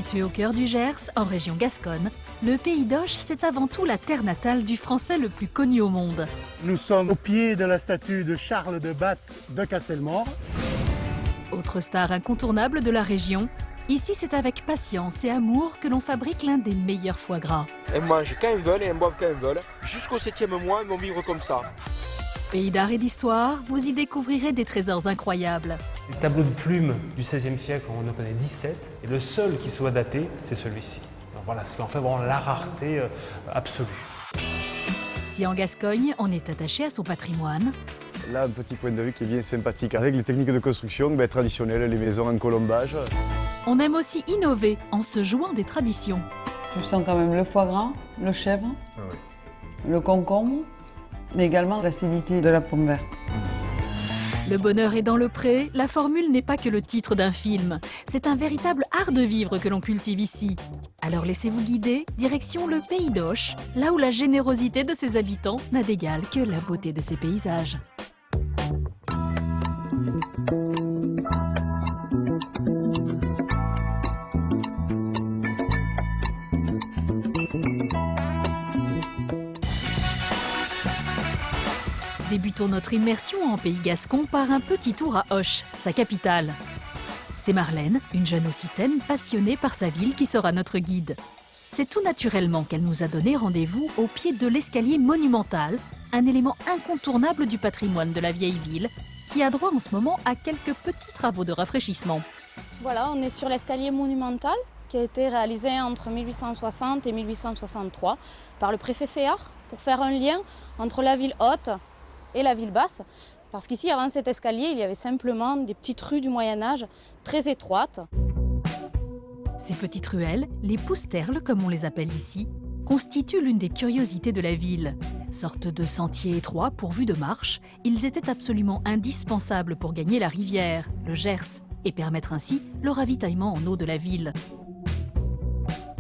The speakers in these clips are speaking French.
Situé au cœur du Gers, en région Gasconne, le Pays d'Auch, c'est avant tout la terre natale du français le plus connu au monde. Nous sommes au pied de la statue de Charles de Batz de Castelmore. Autre star incontournable de la région, ici c'est avec patience et amour que l'on fabrique l'un des meilleurs foie gras. Elles mangent quand elles veulent et elles boivent quand elles veulent. Jusqu'au 7e mois, elles vont vivre comme ça. Pays d'art et d'histoire, vous y découvrirez des trésors incroyables. Les tableaux de plumes du XVIe siècle, on en connaît 17, et le seul qui soit daté, c'est celui-ci. Donc voilà, ce qui en fait vraiment la rareté absolue. Si en Gascogne, on est attaché à son patrimoine, Là, un petit point de vue qui est bien sympathique avec les techniques de construction traditionnelles, les maisons en colombage. on aime aussi innover en se jouant des traditions. Je sens quand même le foie gras, le chèvre, le concombre, mais également l'acidité de la pomme verte. Le bonheur est dans le pré, la formule n'est pas que le titre d'un film. C'est un véritable art de vivre que l'on cultive ici. Alors laissez-vous guider, direction le Pays d'Auch, là où la générosité de ses habitants n'a d'égal que la beauté de ses paysages. Débutons notre immersion en Pays gascon par un petit tour à Auch, sa capitale. C'est Marlène, une jeune occitane passionnée par sa ville qui sera notre guide. C'est tout naturellement qu'elle nous a donné rendez-vous au pied de l'escalier monumental, un élément incontournable du patrimoine de la vieille ville, qui a droit en ce moment à quelques petits travaux de rafraîchissement. Voilà, on est sur l'escalier monumental qui a été réalisé entre 1860 et 1863 par le préfet Féart pour faire un lien entre la ville haute et la ville basse. Parce qu'ici, avant cet escalier, il y avait simplement des petites rues du Moyen-Âge très étroites. Ces petites ruelles, les pousterles comme on les appelle ici, constituent l'une des curiosités de la ville. Sorte de sentiers étroits pourvus de marches, ils étaient absolument indispensables pour gagner la rivière, le Gers, et permettre ainsi le ravitaillement en eau de la ville.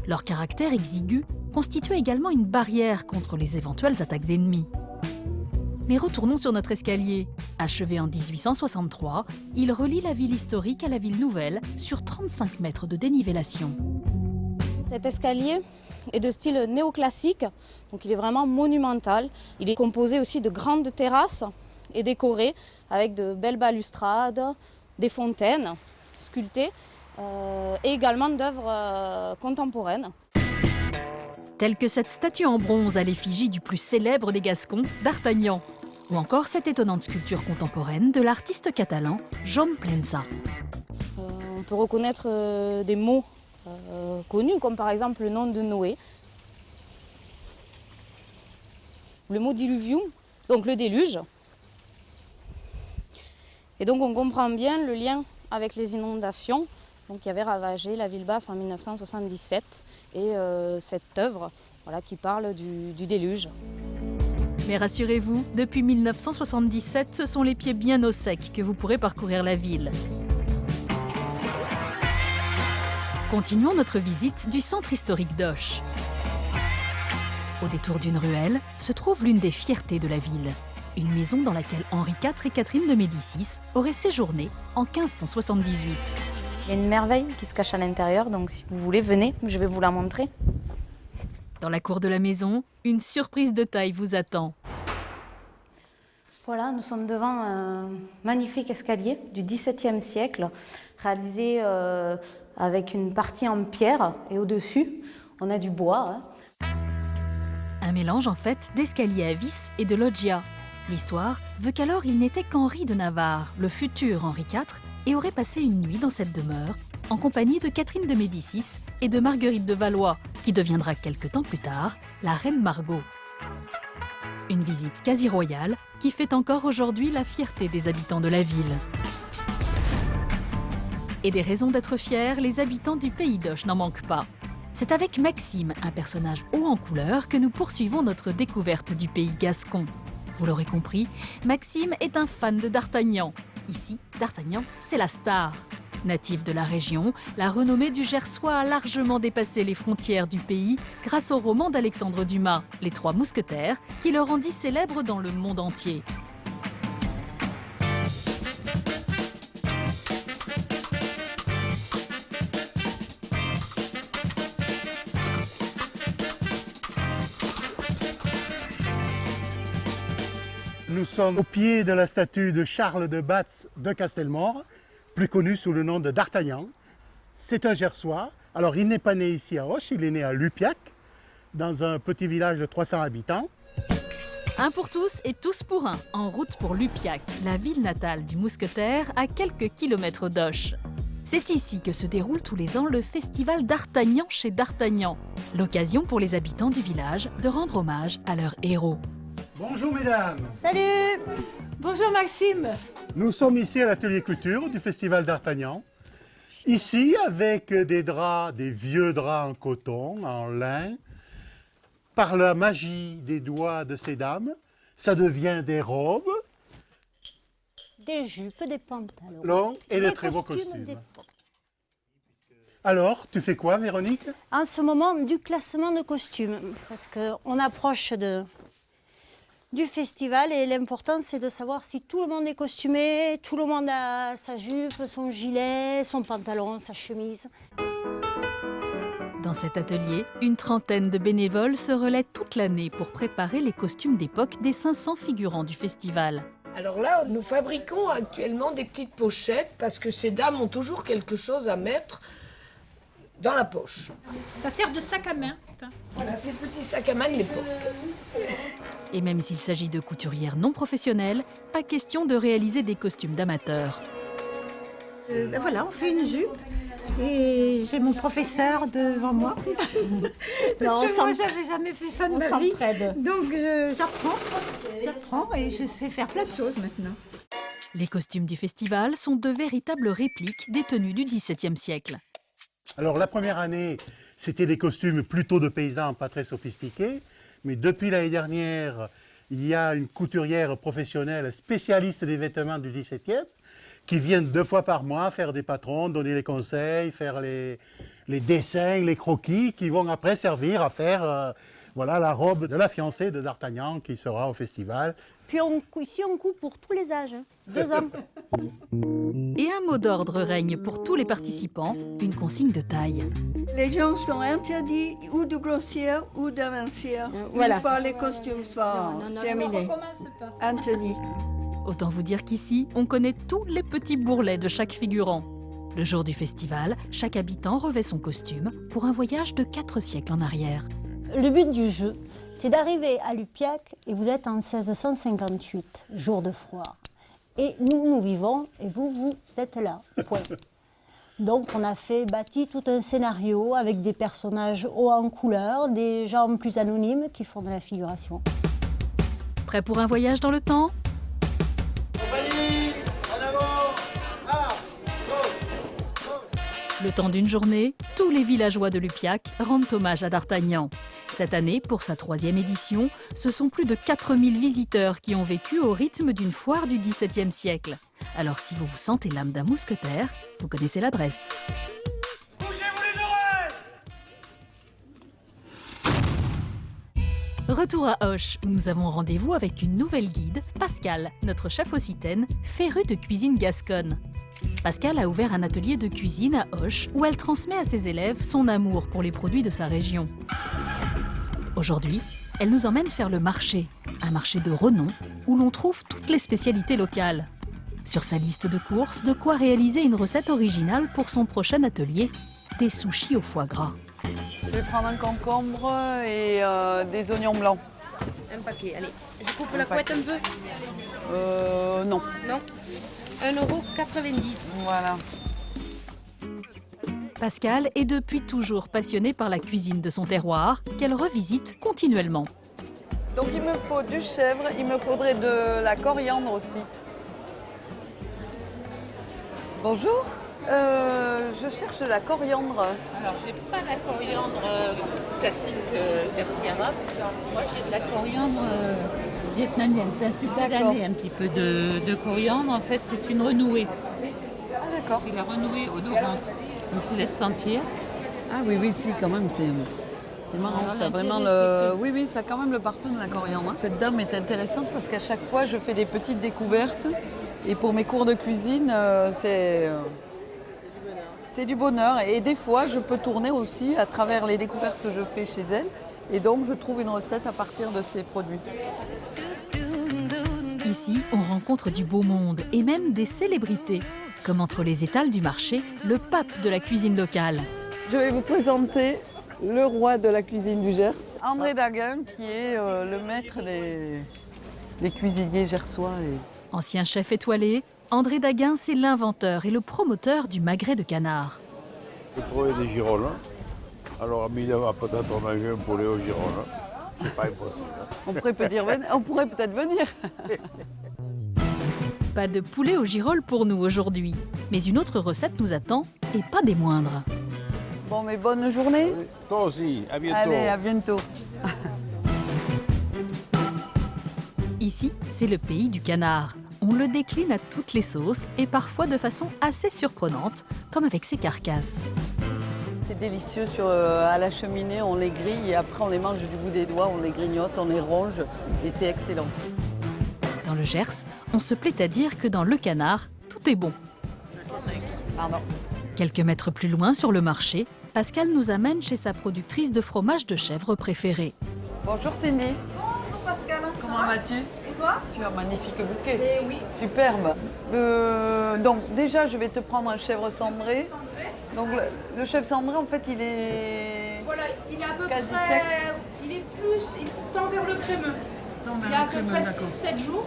Leur caractère exigu constituait également une barrière contre les éventuelles attaques ennemies. Mais retournons sur notre escalier. Achevé en 1863, il relie la ville historique à la ville nouvelle sur 35 mètres de dénivellation. Cet escalier est de style néoclassique, donc il est vraiment monumental. Il est composé aussi de grandes terrasses et décoré avec de belles balustrades, des fontaines sculptées et également d'œuvres contemporaines. Telle que cette statue en bronze à l'effigie du plus célèbre des Gascons, d'Artagnan. Ou encore cette étonnante sculpture contemporaine de l'artiste catalan Jaume Plensa. On peut reconnaître des mots connus, comme par exemple le nom de Noé. Le mot diluvium, donc le déluge. Et donc on comprend bien le lien avec les inondations qui avaient ravagé la ville basse en 1977 et cette œuvre qui parle du déluge. Mais rassurez-vous, depuis 1977, ce sont les pieds bien au sec que vous pourrez parcourir la ville. Continuons notre visite du centre historique d'Auch. Au détour d'une ruelle se trouve l'une des fiertés de la ville. Une maison dans laquelle Henri IV et Catherine de Médicis auraient séjourné en 1578. Il y a une merveille qui se cache à l'intérieur, donc si vous voulez, venez, je vais vous la montrer. Dans la cour de la maison, une surprise de taille vous attend. Voilà, nous sommes devant un magnifique escalier du XVIIe siècle, réalisé avec une partie en pierre et au-dessus, on a du bois. Un mélange en fait d'escalier à vis et de loggia. L'histoire veut qu'alors il n'était qu'Henri de Navarre, le futur Henri IV, et aurait passé une nuit dans cette demeure, en compagnie de Catherine de Médicis et de Marguerite de Valois, qui deviendra quelque temps plus tard la reine Margot. Une visite quasi royale qui fait encore aujourd'hui la fierté des habitants de la ville. Et des raisons d'être fiers, les habitants du Pays d'Auch n'en manquent pas. C'est avec Maxime, un personnage haut en couleur, que nous poursuivons notre découverte du pays gascon. Vous l'aurez compris, Maxime est un fan de D'Artagnan. Ici, D'Artagnan, c'est la star. Natif de la région, la renommée du Gersois a largement dépassé les frontières du pays grâce au roman d'Alexandre Dumas, Les Trois Mousquetaires, qui le rendit célèbre dans le monde entier. sommes au pied de la statue de Charles de Batz de Castelmore, plus connu sous le nom de D'Artagnan. C'est un Gersois. Alors il n'est pas né ici à Auch, il est né à Lupiac, dans un petit village de 300 habitants. Un pour tous et tous pour un, en route pour Lupiac, la ville natale du mousquetaire à quelques kilomètres d'Auch. C'est ici que se déroule tous les ans le festival d'Artagnan chez D'Artagnan, l'occasion pour les habitants du village de rendre hommage à leurs héros. Bonjour mesdames. Salut! Bonjour Maxime! Nous sommes ici à l'atelier couture du festival d'Artagnan. Ici avec des draps, des vieux draps en coton, en lin. Par la magie des doigts de ces dames, ça devient des robes. Des jupes, des pantalons. Longs et de Des très beaux costumes, costumes. des- Alors, tu fais quoi Véronique? En ce moment, du classement de costumes, parce qu'on approche du festival et l'important c'est de savoir si tout le monde est costumé, tout le monde a sa jupe, son gilet, son pantalon, sa chemise. Dans cet atelier, une trentaine de bénévoles se relaient toute l'année pour préparer les costumes d'époque des 500 figurants du festival. Alors là, nous fabriquons actuellement des petites pochettes parce que ces dames ont toujours quelque chose à mettre dans la poche. Ça sert de sac à main. Voilà, ces petits sacs à main de l'époque. Et même s'il s'agit de couturières non professionnelles, pas question de réaliser des costumes d'amateurs. Voilà, on fait une jupe et j'ai mon professeur devant moi. Parce que moi, j'avais jamais fait ça de ma vie. Donc j'apprends et je sais faire plein de choses maintenant. Les costumes du festival sont de véritables répliques des tenues du XVIIe siècle. Alors la première année, c'était des costumes plutôt de paysans, pas très sophistiqués. Mais depuis l'année dernière, il y a une couturière professionnelle spécialiste des vêtements du XVIIe qui vient 2 fois par mois faire des patrons, donner les conseils, faire les dessins, les croquis qui vont après servir à faire voilà, la robe de la fiancée de D'Artagnan qui sera au festival. Puis ici on coupe pour tous les âges, 2 ans. Et un mot d'ordre règne pour tous les participants, une consigne de taille. Les gens sont interdits ou de grossir ou d'amincir. Voilà. Une fois les costumes soient terminés. Interdit. Autant vous dire qu'ici, on connaît tous les petits bourrelets de chaque figurant. Le jour du festival, chaque habitant revêt son costume pour un voyage de 4 siècles en arrière. Le but du jeu, c'est d'arriver à Lupiac et vous êtes en 1658, jour de froid. Et nous vivons et vous êtes là, point. Donc on a bâti tout un scénario avec des personnages hauts en couleur, des gens plus anonymes qui font de la figuration. Prêt pour un voyage dans le temps ? Le temps d'une journée, tous les villageois de Lupiac rendent hommage à D'Artagnan. Cette année, pour sa 3e édition, ce sont plus de 4000 visiteurs qui ont vécu au rythme d'une foire du XVIIe siècle. Alors si vous vous sentez l'âme d'un mousquetaire, vous connaissez l'adresse. Retour à Auch, où nous avons rendez-vous avec une nouvelle guide, Pascal, notre chef occitane, férue de cuisine gasconne. Pascal a ouvert un atelier de cuisine à Auch, où elle transmet à ses élèves son amour pour les produits de sa région. Aujourd'hui, elle nous emmène faire le marché, un marché de renom, où l'on trouve toutes les spécialités locales. Sur sa liste de courses, de quoi réaliser une recette originale pour son prochain atelier, des sushis au foie gras. Je vais prendre un concombre et des oignons blancs. Un paquet, allez. Je coupe la couette un peu? Non. Non. 1,90 €. Voilà. Pascal est depuis toujours passionnée par la cuisine de son terroir, qu'elle revisite continuellement. Donc il me faut du chèvre, il me faudrait de la coriandre aussi. Bonjour, je cherche de la coriandre. Alors, j'ai pas de la coriandre classique persil arabe. Moi, j'ai de la coriandre vietnamienne. C'est un subsidiaire, un petit peu de coriandre. En fait, c'est une renouée. Ah, d'accord. C'est la renouée odorante. Donc, je laisse sentir. Ah oui, oui, si, quand même, c'est marrant. Alors, Ça a vraiment l'intérêt, le... Oui, ça a quand même le parfum de la coriandre. Cette dame est intéressante parce qu'à chaque fois, je fais des petites découvertes. Et pour mes cours de cuisine, c'est du bonheur. Et des fois, je peux tourner aussi à travers les découvertes que je fais chez elle. Et donc, je trouve une recette à partir de ces produits. Ici, on rencontre du beau monde et même des célébrités, comme entre les étals du marché, le pape de la cuisine locale. Je vais vous présenter le roi de la cuisine du Gers, André Daguin, qui est le maître des cuisiniers gersois. Ancien chef étoilé, André Daguin, c'est l'inventeur et le promoteur du magret de canard. J'ai trouvé des girolles. Alors, évidemment, peut-être manger un poulet aux girolles. C'est pas impossible. On pourrait peut-être venir. Pas de poulet aux girolles pour nous aujourd'hui, mais une autre recette nous attend et pas des moindres. Bon, mais bonne journée. Toi aussi, à bientôt. Allez, à bientôt. Ici, c'est le pays du canard. On le décline à toutes les sauces et parfois de façon assez surprenante, comme avec ses carcasses. C'est délicieux à la cheminée, on les grille et après on les mange du bout des doigts, on les grignote, on les ronge et c'est excellent. Dans le Gers, on se plaît à dire que dans le canard, tout est bon. Pardon. Quelques mètres plus loin sur le marché, Pascal nous amène chez sa productrice de fromage de chèvre préférée. Bonjour Cindy. Bonjour Pascal. Comment vas-tu? Et toi? Tu as un magnifique bouquet. Eh oui. Superbe. Donc déjà je vais te prendre un chèvre cendré. Donc le chèvre cendré en fait il est voilà, il est à peu quasi près sec. Il est plus, il tend vers le crémeux. Il y a à peu près 6-7 jours.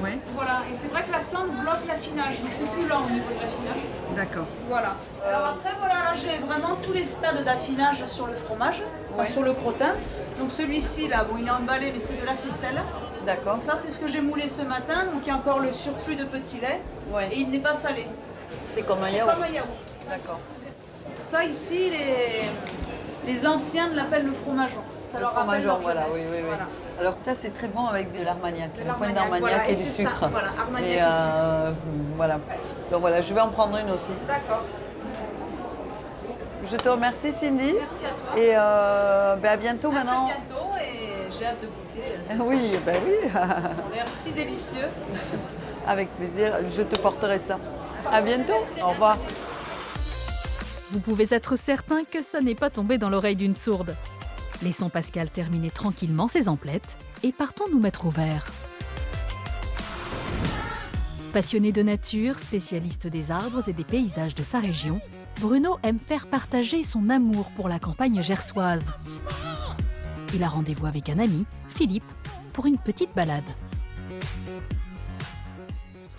Oui. Voilà, et c'est vrai que la cendre bloque l'affinage, donc c'est plus lent au niveau de l'affinage. D'accord. Voilà. Alors après, voilà, là j'ai vraiment tous les stades d'affinage sur le fromage, enfin, Ouais. sur le crottin. Donc celui-ci là, bon il est emballé mais c'est de la ficelle. D'accord. Donc ça c'est ce que j'ai moulé ce matin, donc il y a encore le surplus de petit lait. Ouais. Et il n'est pas salé. C'est comme un C'est yaourt. comme un yaourt. D'accord. Ça ici, les anciens l'appellent le fromageon. Ça Le leur rappelle fromageon, leur voilà, jeunesse. oui. Voilà. Alors ça c'est très bon avec de l'armagnac, De une pointe l'armagnac, d'armagnac voilà, et et du c'est ça, sucre. voilà, armagnac Et, et sucre. voilà. Donc voilà, je vais en prendre une aussi. D'accord. Je te remercie Cindy. Merci à toi. Et à bientôt maintenant. À très bientôt et j'ai hâte de goûter. Oui, ben oui. Ça a l'air si délicieux. Avec plaisir, je te porterai ça. À bientôt. Au revoir. Vous pouvez être certain que ça n'est pas tombé dans l'oreille d'une sourde. Laissons Pascal terminer tranquillement ses emplettes et partons nous mettre au vert. Passionné de nature, spécialiste des arbres et des paysages de sa région, Bruno aime faire partager son amour pour la campagne gersoise. Il a rendez-vous avec un ami, Philippe, pour une petite balade.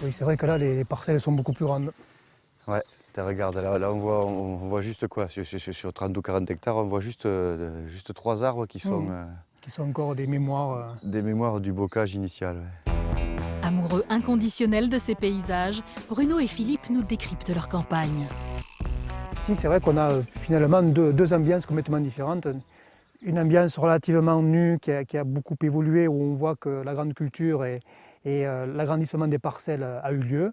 Oui, c'est vrai que là, les parcelles sont beaucoup plus grandes. Ouais, regarde, là on voit juste quoi, sur 30 ou 40 hectares, on voit juste 3 arbres qui sont... Qui sont encore des mémoires... Des mémoires du bocage initial. Ouais. Amoureux inconditionnels de ces paysages, Bruno et Philippe nous décryptent leur campagne. Ici, c'est vrai qu'on a finalement deux ambiances complètement différentes. Une ambiance relativement nue qui a beaucoup évolué, où on voit que la grande culture et l'agrandissement des parcelles a eu lieu.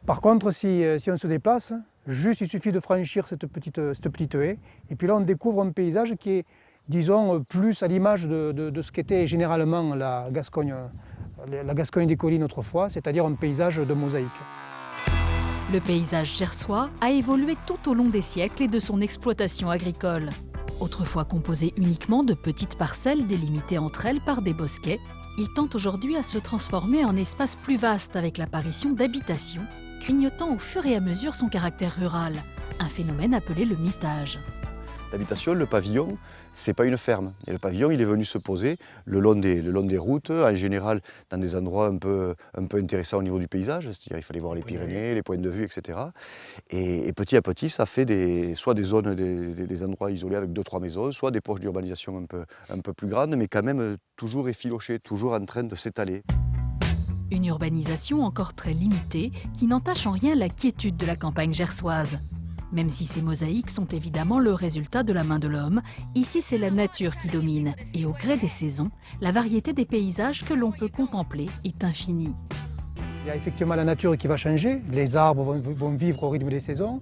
Par contre, si on se déplace, juste il suffit de franchir cette petite haie, et puis là on découvre un paysage qui est, disons, plus à l'image de ce qu'était généralement la Gascogne des collines autrefois, c'est-à-dire un paysage de mosaïque. Le paysage gersois a évolué tout au long des siècles et de son exploitation agricole. Autrefois composé uniquement de petites parcelles délimitées entre elles par des bosquets, il tend aujourd'hui à se transformer en espace plus vaste avec l'apparition d'habitations, grignotant au fur et à mesure son caractère rural, un phénomène appelé le mitage. L'habitation, le pavillon, c'est pas une ferme. Et le pavillon, il est venu se poser le long des routes, en général dans des endroits un peu intéressants au niveau du paysage. C'est-à-dire il fallait voir les Pyrénées, les points de vue, etc. Et petit à petit, ça fait soit des zones, des endroits isolés avec 2-3 maisons, soit des poches d'urbanisation un peu plus grandes, mais quand même toujours effilochées, toujours en train de s'étaler. Une urbanisation encore très limitée qui n'entache en rien la quiétude de la campagne gersoise. Même si ces mosaïques sont évidemment le résultat de la main de l'homme, ici c'est la nature qui domine. Et au gré des saisons, la variété des paysages que l'on peut contempler est infinie. Il y a effectivement la nature qui va changer, les arbres vont vivre au rythme des saisons,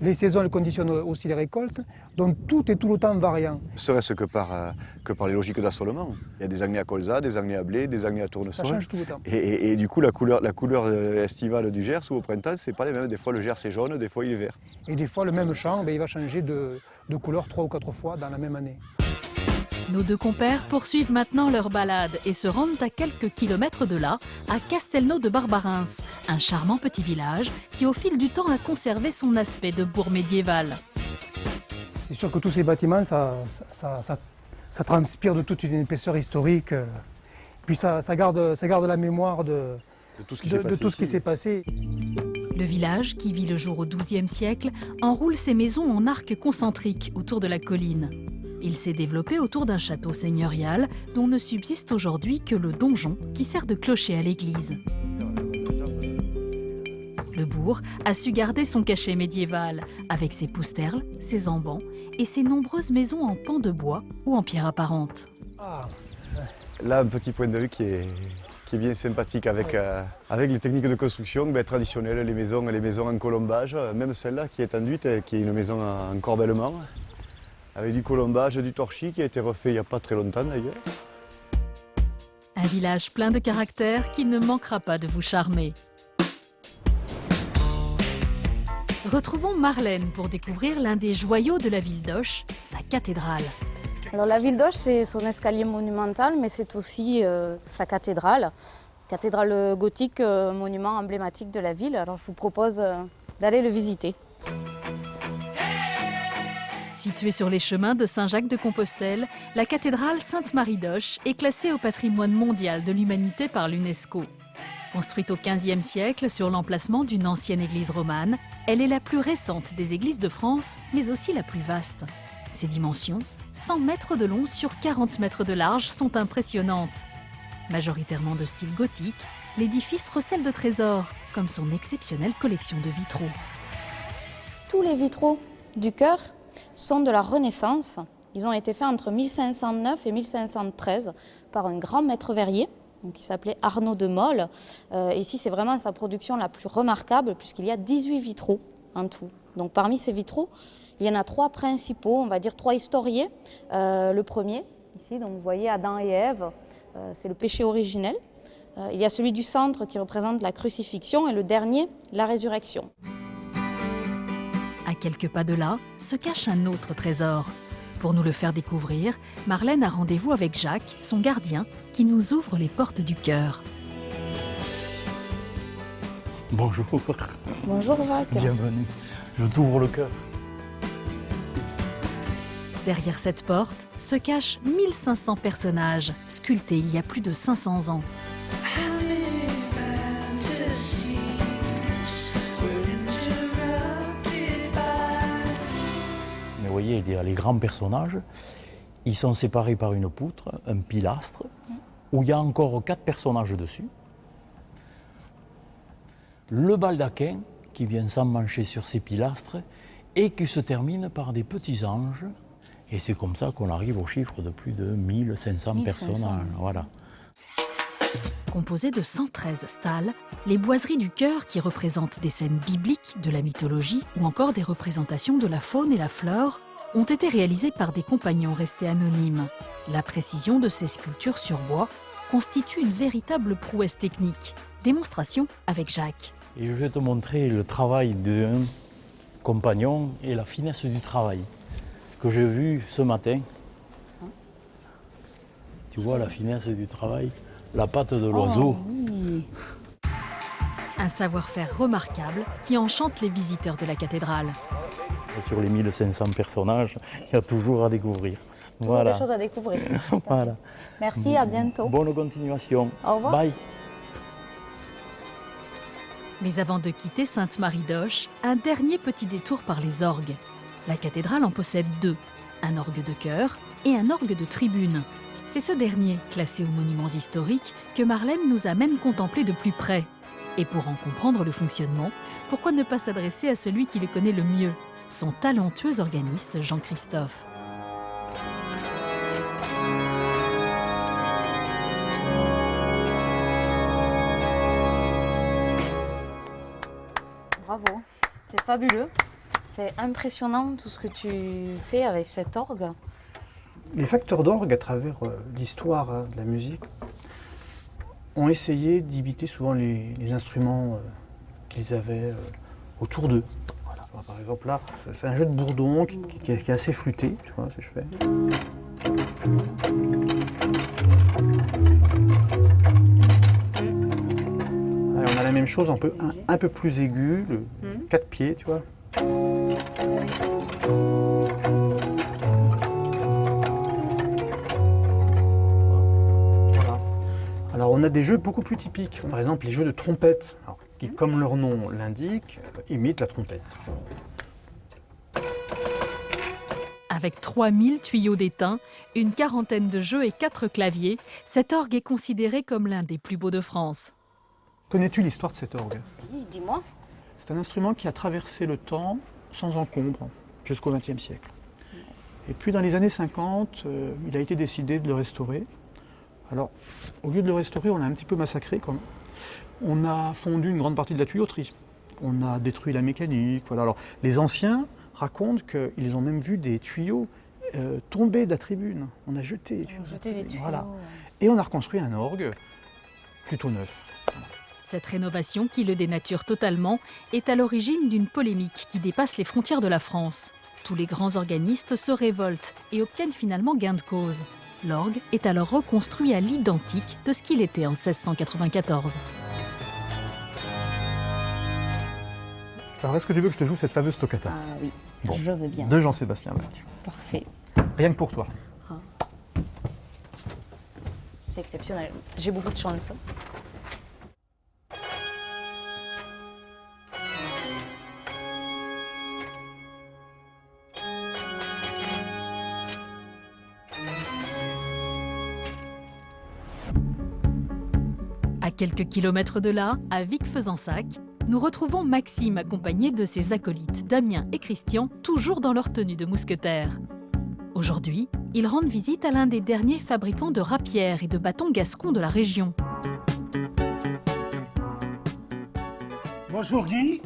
les saisons elles conditionnent aussi les récoltes, donc tout est tout le temps variant. Serait-ce que par les logiques d'assolement. Il y a des années à colza, des années à blé, des années à tournesol. Ça change tout le temps. Et du coup, la couleur estivale du Gers ou au printemps, c'est pas les mêmes. Des fois, le Gers est jaune, des fois, il est vert. Et des fois, le même champ, il va changer de couleur 3 ou 4 fois dans la même année. Nos deux compères poursuivent maintenant leur balade et se rendent à quelques kilomètres de là, à Castelnau de Barbarins, un charmant petit village qui au fil du temps a conservé son aspect de bourg médiéval. C'est sûr que tous ces bâtiments, ça transpire de toute une épaisseur historique. Puis ça garde la mémoire de tout ce qui s'est passé. Le village, qui vit le jour au XIIe siècle, enroule ses maisons en arcs concentriques autour de la colline. Il s'est développé autour d'un château seigneurial dont ne subsiste aujourd'hui que le donjon qui sert de clocher à l'église. Le bourg a su garder son cachet médiéval avec ses pousterles, ses embans et ses nombreuses maisons en pans de bois ou en pierre apparente. Là, un petit point de vue qui est bien sympathique avec les techniques de construction traditionnelles, les maisons en colombage, même celle-là qui est enduite, qui est une maison en corbellement, avec du colombage, du torchis qui a été refait il n'y a pas très longtemps d'ailleurs. Un village plein de caractère qui ne manquera pas de vous charmer. Retrouvons Marlène pour découvrir l'un des joyaux de la ville d'Auch, sa cathédrale. Alors la ville d'Auch, c'est son escalier monumental, mais c'est aussi sa cathédrale. Cathédrale gothique, monument emblématique de la ville. Alors je vous propose d'aller le visiter. Située sur les chemins de Saint-Jacques-de-Compostelle, la cathédrale Sainte-Marie d'Auch est classée au patrimoine mondial de l'humanité par l'UNESCO. Construite au XVe siècle sur l'emplacement d'une ancienne église romane, elle est la plus récente des églises de France, mais aussi la plus vaste. Ses dimensions, 100 mètres de long sur 40 mètres de large, sont impressionnantes. Majoritairement de style gothique, l'édifice recèle de trésors, comme son exceptionnelle collection de vitraux. Tous les vitraux du chœur sont de la Renaissance. Ils ont été faits entre 1509 et 1513 par un grand maître verrier qui s'appelait Arnaud de Molles. Ici, c'est vraiment sa production la plus remarquable puisqu'il y a 18 vitraux en tout. Donc parmi ces vitraux, il y en a 3 principaux, on va dire 3 historiés. Le premier, ici, donc vous voyez Adam et Ève, c'est le péché originel. Il y a celui du centre qui représente la crucifixion et le dernier, la résurrection. À quelques pas de là, se cache un autre trésor. Pour nous le faire découvrir, Marlène a rendez-vous avec Jacques, son gardien, qui nous ouvre les portes du chœur. Bonjour. Bonjour Jacques. Bienvenue. Je t'ouvre le cœur. Derrière cette porte se cachent 1500 personnages, sculptés il y a plus de 500 ans. Mais vous voyez, il y a les grands personnages, ils sont séparés par une poutre, un pilastre, où il y a encore 4 personnages dessus. Le baldaquin qui vient s'emmancher sur ces pilastres et qui se termine par des petits anges. Et c'est comme ça qu'on arrive au chiffre de plus de 1500 personnages. Voilà. Composées de 113 stalles, les boiseries du chœur qui représentent des scènes bibliques, de la mythologie ou encore des représentations de la faune et la flore ont été réalisées par des compagnons restés anonymes. La précision de ces sculptures sur bois constitue une véritable prouesse technique. Démonstration avec Jacques. Et je vais te montrer le travail d'un compagnon et la finesse du travail que j'ai vu ce matin. Tu vois la finesse du travail, la patte de l'oiseau. Oh, oui. Un savoir-faire remarquable qui enchante les visiteurs de la cathédrale. Sur les 1500 personnages, il y a toujours à découvrir. Toujours voilà. des choses à découvrir. Voilà. Merci, à bientôt. Bonne continuation. Au revoir. Bye. Mais avant de quitter Sainte-Marie d'Auch, un dernier petit détour par les orgues. La cathédrale en possède 2, un orgue de chœur et un orgue de tribune. C'est ce dernier, classé aux monuments historiques, que Marlène nous amène contempler de plus près. Et pour en comprendre le fonctionnement, pourquoi ne pas s'adresser à celui qui les connaît le mieux, son talentueux organiste Jean-Christophe. Bravo, c'est fabuleux. C'est impressionnant tout ce que tu fais avec cet orgue. Les facteurs d'orgue, à travers l'histoire de la musique, ont essayé d'imiter souvent les instruments qu'ils avaient autour d'eux. Voilà. Par exemple là, c'est un jeu de bourdon qui est assez flûté, tu vois, si je fais. On a la même chose, un peu plus aigu, le 4 pieds, tu vois. Voilà. Alors on a des jeux beaucoup plus typiques, par exemple les jeux de trompette, qui comme leur nom l'indique, imitent la trompette. Avec 3000 tuyaux d'étain, une quarantaine de jeux et 4 claviers, cet orgue est considéré comme l'un des plus beaux de France. Connais-tu l'histoire de cet orgue? Si, dis-moi. C'est un instrument qui a traversé le temps sans encombre jusqu'au XXe siècle. Et puis dans les années 50, il a été décidé de le restaurer. Alors, au lieu de le restaurer, on l'a un petit peu massacré. On a fondu une grande partie de la tuyauterie. On a détruit la mécanique. Voilà. Alors, les anciens racontent qu'ils ont même vu des tuyaux tomber de la tribune. On a jeté les tuyaux. Les tuyaux. Voilà. Et on a reconstruit un orgue plutôt neuf. Cette rénovation, qui le dénature totalement, est à l'origine d'une polémique qui dépasse les frontières de la France. Tous les grands organistes se révoltent et obtiennent finalement gain de cause. L'orgue est alors reconstruit à l'identique de ce qu'il était en 1694. Alors, est-ce que tu veux que je te joue cette fameuse toccata? Ah oui, bon. je veux bien. De Jean-Sébastien Bach. Parfait. Rien que pour toi. Ah. C'est exceptionnel. J'ai beaucoup de chance. À quelques kilomètres de là, à Vic-Fezensac, nous retrouvons Maxime accompagné de ses acolytes Damien et Christian, toujours dans leur tenue de mousquetaires. Aujourd'hui, ils rendent visite à l'un des derniers fabricants de rapières et de bâtons gascons de la région. Bonjour Guy.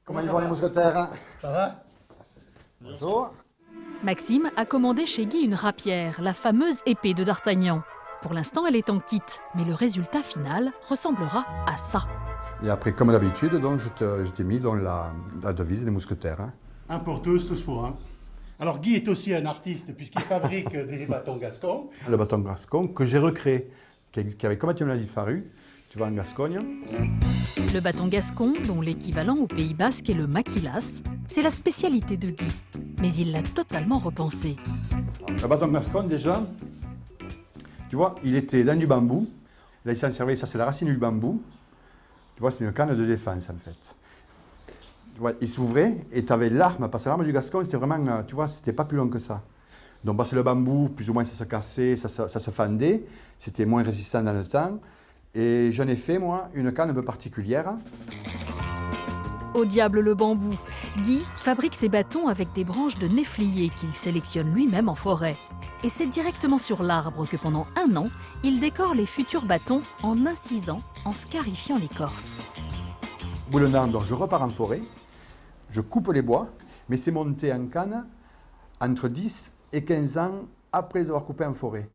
Comment ils vont les mousquetaires? Ça va? Bonjour. Maxime a commandé chez Guy une rapière, la fameuse épée de D'Artagnan. Pour l'instant, elle est en kit, mais le résultat final ressemblera à ça. Et après, comme d'habitude, donc, je t'ai mis dans la devise des mousquetaires. Hein. Un pour tous, tous pour un. Alors Guy est aussi un artiste puisqu'il fabrique des bâtons gascons. Le bâton gascon que j'ai recréé, qui avait complètement disparu, tu vois, en Gascogne. Le bâton gascon, dont l'équivalent au Pays Basque est le maquilas, c'est la spécialité de Guy. Mais il l'a totalement repensé. Le bâton gascon, déjà, tu vois, il était dans du bambou. Là, il s'en servait, ça c'est la racine du bambou. Tu vois, c'est une canne de défense, en fait. Tu vois, il s'ouvrait et tu avais l'arme, parce que l'arme du gascon, c'était vraiment, tu vois, c'était pas plus long que ça. Donc, parce que le bambou, plus ou moins, ça se cassait, ça se fendait, c'était moins résistant dans le temps. Et j'en ai fait, moi, une canne un peu particulière. Au diable le bambou, Guy fabrique ses bâtons avec des branches de néflier qu'il sélectionne lui-même en forêt. Et c'est directement sur l'arbre que pendant 1 an, il décore les futurs bâtons en incisant, en scarifiant l'écorce. Au bout d'un an, donc, je repars en forêt, je coupe les bois, mais c'est monté en canne entre 10 et 15 ans après les avoir coupés en forêt.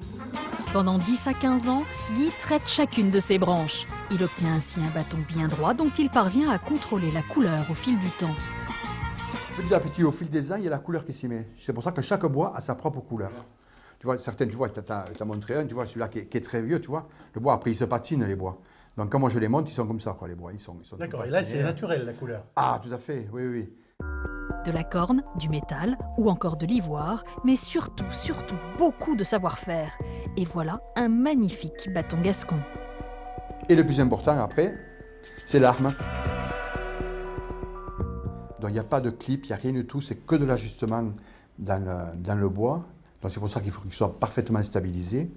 Pendant 10 à 15 ans, Guy traite chacune de ses branches. Il obtient ainsi un bâton bien droit dont il parvient à contrôler la couleur au fil du temps. Petit à petit, au fil des ans, il y a la couleur qui s'y met. C'est pour ça que chaque bois a sa propre couleur. Tu vois, certains, tu vois, tu as montré un, tu vois, celui-là qui est très vieux, tu vois. Le bois, après, il se patine, les bois. Donc, quand moi je les monte, ils sont comme ça, quoi, les bois. Ils sont d'accord, et là, c'est naturel, la couleur. Ah, tout à fait, oui, oui. De la corne, du métal ou encore de l'ivoire, mais surtout, beaucoup de savoir-faire. Et voilà un magnifique bâton gascon. Et le plus important, après, c'est l'arme. Donc, il n'y a pas de clip, il n'y a rien du tout, c'est que de l'ajustement dans le bois. Donc, c'est pour ça qu'il faut qu'il soit parfaitement stabilisé.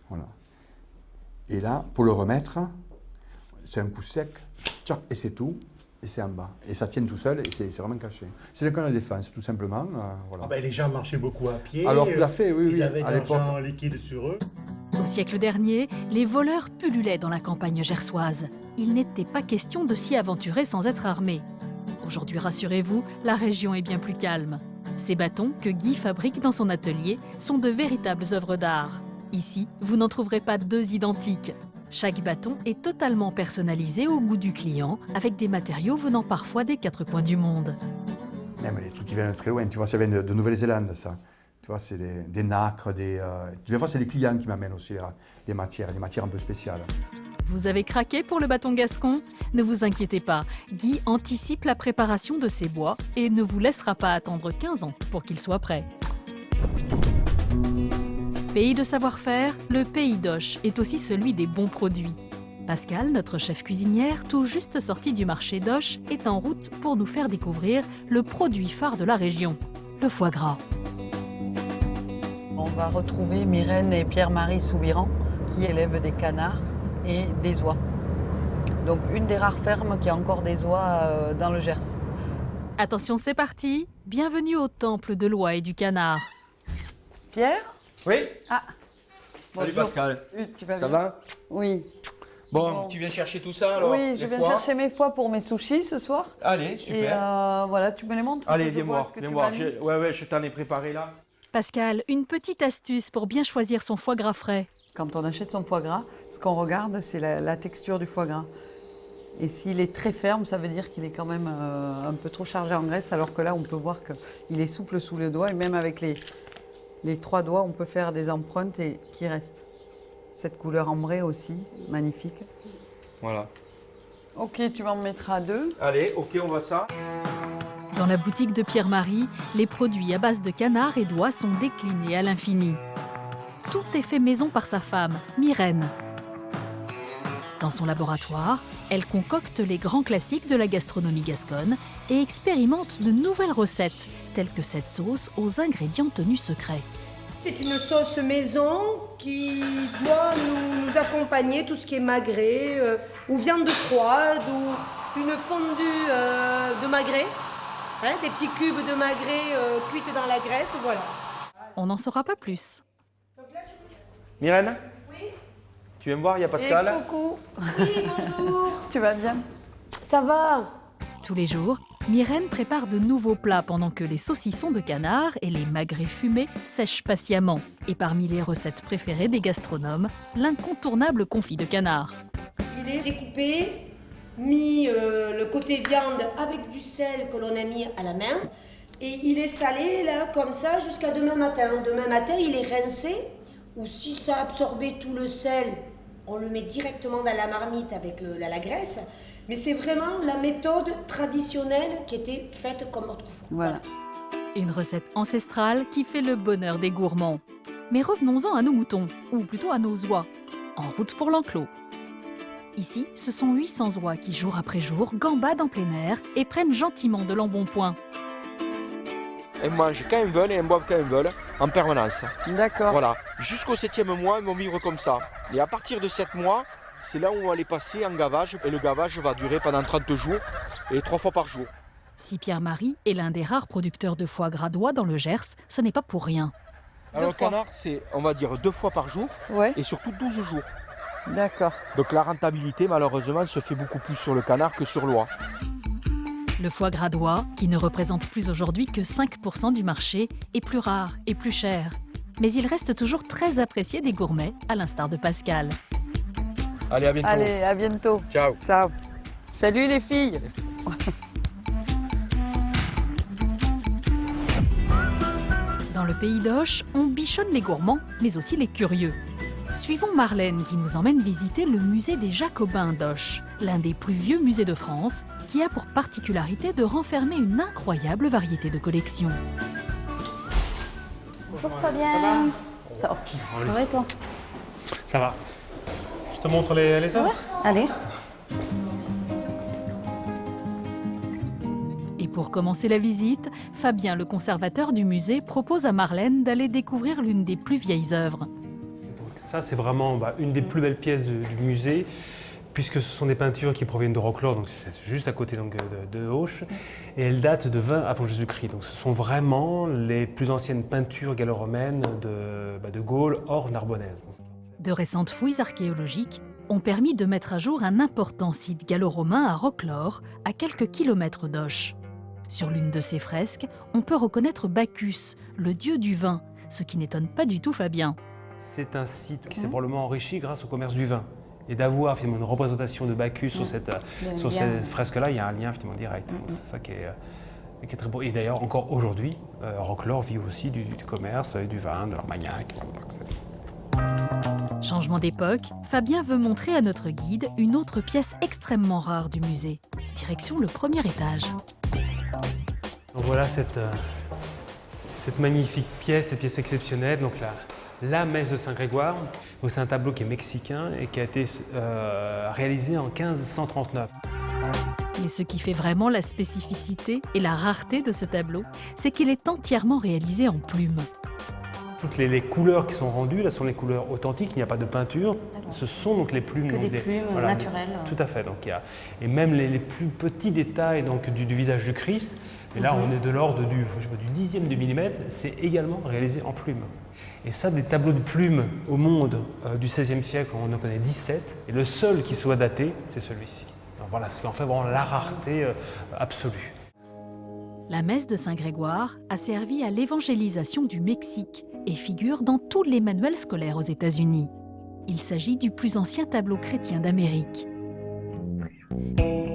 Voilà. Et là, pour le remettre, c'est un coup sec, tchac, et c'est tout. Et c'est en bas. Et ça tient tout seul et c'est vraiment caché. C'est le canne de défense, tout simplement. Voilà. Ah ben, les gens marchaient beaucoup à pied. Alors, tout à fait, oui. Ils avaient à de l'époque. l'argent liquide sur eux. Au siècle dernier, les voleurs pullulaient dans la campagne gersoise. Il n'était pas question de s'y aventurer sans être armé. Aujourd'hui, rassurez-vous, la région est bien plus calme. Ces bâtons, que Guy fabrique dans son atelier, sont de véritables œuvres d'art. Ici, vous n'en trouverez pas 2 identiques. Chaque bâton est totalement personnalisé au goût du client, avec des matériaux venant parfois des 4 coins du monde. Même les trucs qui viennent de très loin, tu vois, ça vient de Nouvelle-Zélande, ça. Tu vois, c'est des nacres, des fois c'est les clients qui m'amènent aussi des matières un peu spéciales. Vous avez craqué pour le bâton gascon? Ne vous inquiétez pas, Guy anticipe la préparation de ses bois et ne vous laissera pas attendre 15 ans pour qu'il soit prêt. Pays de savoir-faire, le pays d'Auch est aussi celui des bons produits. Pascal, notre chef cuisinière, tout juste sorti du marché d'Auch, est en route pour nous faire découvrir le produit phare de la région, le foie gras. On va retrouver Myrène et Pierre-Marie Soubiran qui élèvent des canards et des oies. Donc une des rares fermes qui a encore des oies dans le Gers. Attention, c'est parti. Bienvenue au temple de l'oie et du canard. Pierre? Oui. Ah. Salut Bonjour. Pascal. Oui, tu vas Ça bien? va? Oui. Bon, tu viens chercher tout ça alors? Oui, je viens chercher mes foies pour mes sushis ce soir. Allez, super. Et voilà, tu me les montres? Allez, que je viens vois voir, ce que viens tu voir. m'as mis. Ouais, je t'en ai préparé là. Pascal, une petite astuce pour bien choisir son foie gras frais. Quand on achète son foie gras, ce qu'on regarde, c'est la texture du foie gras. Et s'il est très ferme, ça veut dire qu'il est quand même un peu trop chargé en graisse, alors que là, on peut voir qu'il est souple sous le doigt. Et même avec les 3 doigts, on peut faire des empreintes et qui restent. Cette couleur ambrée aussi, magnifique. Voilà. Ok, tu m'en mettras 2. Allez, ok, on voit ça. Dans la boutique de Pierre-Marie, les produits à base de canard et d'oie sont déclinés à l'infini. Tout est fait maison par sa femme, Myrène. Dans son laboratoire, elle concocte les grands classiques de la gastronomie gasconne et expérimente de nouvelles recettes, telles que cette sauce aux ingrédients tenus secrets. C'est une sauce maison qui doit nous accompagner, tout ce qui est magret, ou viande froide, ou une fondue de magret, hein, des petits cubes de magret cuites dans la graisse, voilà. On n'en saura pas plus. Myrène? Oui. Tu viens me voir, il y a Pascal. Et coucou. Oui, bonjour. Tu vas bien? Ça va. Tous les jours, Myrène prépare de nouveaux plats pendant que les saucissons de canard et les magrets fumés sèchent patiemment. Et parmi les recettes préférées des gastronomes, l'incontournable confit de canard. Il est découpé, mis le côté viande avec du sel que l'on a mis à la main. Et il est salé, là, comme ça, jusqu'à demain matin. Demain matin, il est rincé. Ou si ça a absorbé tout le sel, on le met directement dans la marmite avec la graisse. Mais c'est vraiment la méthode traditionnelle qui était faite comme autrefois. Voilà. Une recette ancestrale qui fait le bonheur des gourmands. Mais revenons-en à nos moutons, ou plutôt à nos oies, en route pour l'enclos. Ici, ce sont 800 oies qui, jour après jour, gambadent en plein air et prennent gentiment de l'embonpoint. Elles mangent quand elles veulent et elles boivent quand elles veulent, en permanence. D'accord. Voilà. Jusqu'au 7e mois, elles vont vivre comme ça. Et à partir de 7 mois, c'est là où on va les passer en gavage. Et le gavage va durer pendant 30 jours et 3 fois par jour. Si Pierre-Marie est l'un des rares producteurs de foie gras d'oie dans le Gers, ce n'est pas pour rien. Alors le canard, c'est, on va dire, 2 fois par jour et surtout 12 jours. D'accord. Donc la rentabilité, malheureusement, se fait beaucoup plus sur le canard que sur l'oie. Le foie gras d'oie, qui ne représente plus aujourd'hui que 5% du marché, est plus rare et plus cher. Mais il reste toujours très apprécié des gourmets, à l'instar de Pascal. Allez, à bientôt. Allez, à bientôt. Ciao. Ciao. Salut les filles. Dans le pays d'Auch, on bichonne les gourmands, mais aussi les curieux. Suivons Marlène qui nous emmène visiter le musée des Jacobins d'Auch, l'un des plus vieux musées de France, qui a pour particularité de renfermer une incroyable variété de collections. Bonjour Fabien. Ça va? Ça va et toi? Ça va. Je te montre les œuvres? Allez. Et pour commencer la visite, Fabien, le conservateur du musée, propose à Marlène d'aller découvrir l'une des plus vieilles œuvres. Ça, c'est vraiment une des plus belles pièces du musée, puisque ce sont des peintures qui proviennent de Roquelaure, donc c'est juste à côté donc, de Auch, et elles datent de 20 avant Jésus-Christ. Donc ce sont vraiment les plus anciennes peintures gallo-romaines de Gaule hors narbonnaise. De récentes fouilles archéologiques ont permis de mettre à jour un important site gallo-romain à Roquelaure, à quelques kilomètres d'Auch. Sur l'une de ces fresques, on peut reconnaître Bacchus, le dieu du vin, ce qui n'étonne pas du tout Fabien. C'est un site qui s'est probablement enrichi grâce au commerce du vin. Et d'avoir finalement une représentation de Bacchus sur cette fresque-là, il y a un lien finalement direct. Donc, c'est ça qui est et qui est très beau. Et d'ailleurs, encore aujourd'hui, Roquelaure vit aussi du commerce, du vin, de l'Armagnac. Changement d'époque, Fabien veut montrer à notre guide une autre pièce extrêmement rare du musée. Direction le premier étage. Donc voilà cette magnifique pièce, cette pièce exceptionnelle, donc la messe de Saint-Grégoire. C'est un tableau qui est mexicain et qui a été réalisé en 1539. Mais ce qui fait vraiment la spécificité et la rareté de ce tableau, c'est qu'il est entièrement réalisé en plumes. Toutes les couleurs qui sont rendues, là, sont les couleurs authentiques, il n'y a pas de peinture. Ce sont donc les plumes. Que des plumes naturelles. Tout à fait. Donc, et même les plus petits détails donc, du visage du Christ, et là on est de l'ordre du 10e de millimètre, c'est également réalisé en plumes. Et ça, des tableaux de plumes au monde du XVIe siècle, on en connaît 17, et le seul qui soit daté, c'est celui-ci. Donc voilà, ce qui en fait vraiment la rareté absolue. La messe de Saint-Grégoire a servi à l'évangélisation du Mexique et figure dans tous les manuels scolaires aux États-Unis. Il s'agit du plus ancien tableau chrétien d'Amérique.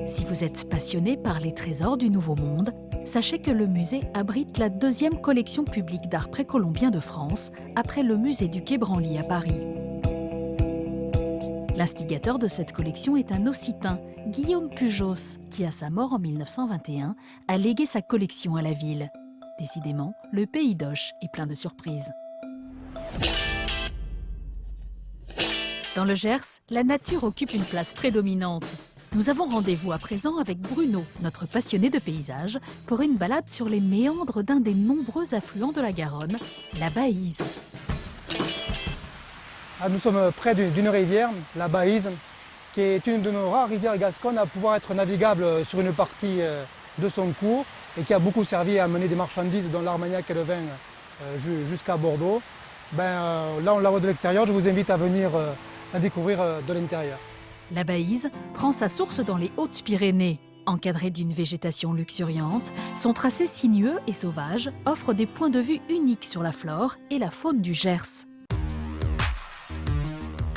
Si vous êtes passionné par les trésors du Nouveau Monde, sachez que le musée abrite la deuxième collection publique d'art précolombien de France, après le musée du Quai Branly à Paris. L'instigateur de cette collection est un Occitan, Guillaume Pujos, qui, à sa mort en 1921, a légué sa collection à la ville. Décidément, le pays d'Auch est plein de surprises. Dans le Gers, la nature occupe une place prédominante. Nous avons rendez-vous à présent avec Bruno, notre passionné de paysage, pour une balade sur les méandres d'un des nombreux affluents de la Garonne, la Baïse. Nous sommes près d'une rivière, la Baïse, qui est une de nos rares rivières gasconnes à pouvoir être navigable sur une partie de son cours et qui a beaucoup servi à amener des marchandises, dont l'Armagnac et le vin, jusqu'à Bordeaux. Là, on la voit de l'extérieur, je vous invite à venir la découvrir de l'intérieur. La Baïse prend sa source dans les Hautes-Pyrénées. Encadrée d'une végétation luxuriante, son tracé sinueux et sauvage offre des points de vue uniques sur la flore et la faune du Gers.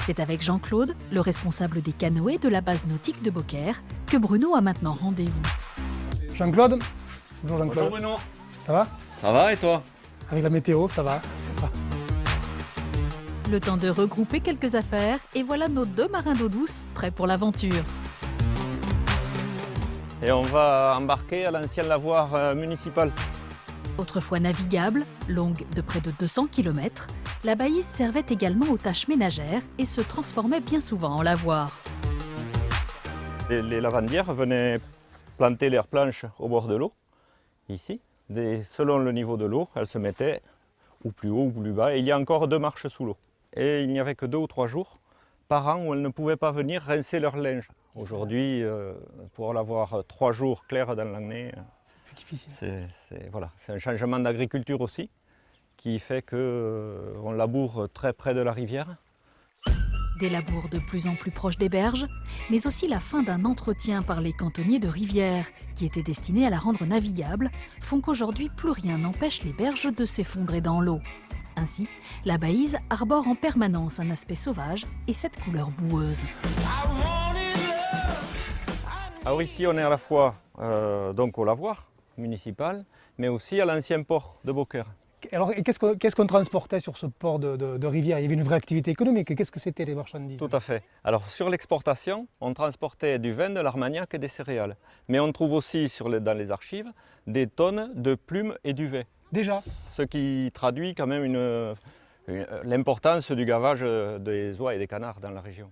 C'est avec Jean-Claude, le responsable des canoës de la base nautique de Beaucaire, que Bruno a maintenant rendez-vous. Jean-Claude. Bonjour Jean-Claude. Bonjour Bruno. Ça va? Ça va et toi? Avec la météo, ça va. Le temps de regrouper quelques affaires et voilà nos deux marins d'eau douce prêts pour l'aventure. Et on va embarquer à l'ancienne lavoir municipale. Autrefois navigable, longue de près de 200 km, la Baïse servait également aux tâches ménagères et se transformait bien souvent en lavoir. Les lavandières venaient planter leurs planches au bord de l'eau, ici. Selon le niveau de l'eau, elles se mettaient ou plus haut ou plus bas. Et il y a encore 2 marches sous l'eau. Et il n'y avait que 2 ou 3 jours par an où elles ne pouvaient pas venir rincer leur linge. Aujourd'hui, pour l'avoir 3 jours clairs dans l'année, c'est un changement d'agriculture aussi qui fait qu'on laboure très près de la rivière. Des labours de plus en plus proches des berges, mais aussi la fin d'un entretien par les cantonniers de rivière, qui étaient destinés à la rendre navigable, font qu'aujourd'hui plus rien n'empêche les berges de s'effondrer dans l'eau. Ainsi, la Baïse arbore en permanence un aspect sauvage et cette couleur boueuse. Alors ici, on est à la fois donc au lavoir municipal, mais aussi à l'ancien port de Beaucaire. Alors, qu'est-ce qu'on transportait sur ce port de rivière? Il y avait une vraie activité économique. Qu'est-ce que c'était les marchandises? Tout à fait. Alors sur l'exportation, on transportait du vin, de l'Armagnac et des céréales. Mais on trouve aussi dans les archives des tonnes de plumes et d'uvets. Déjà? Ce qui traduit quand même l'importance du gavage des oies et des canards dans la région.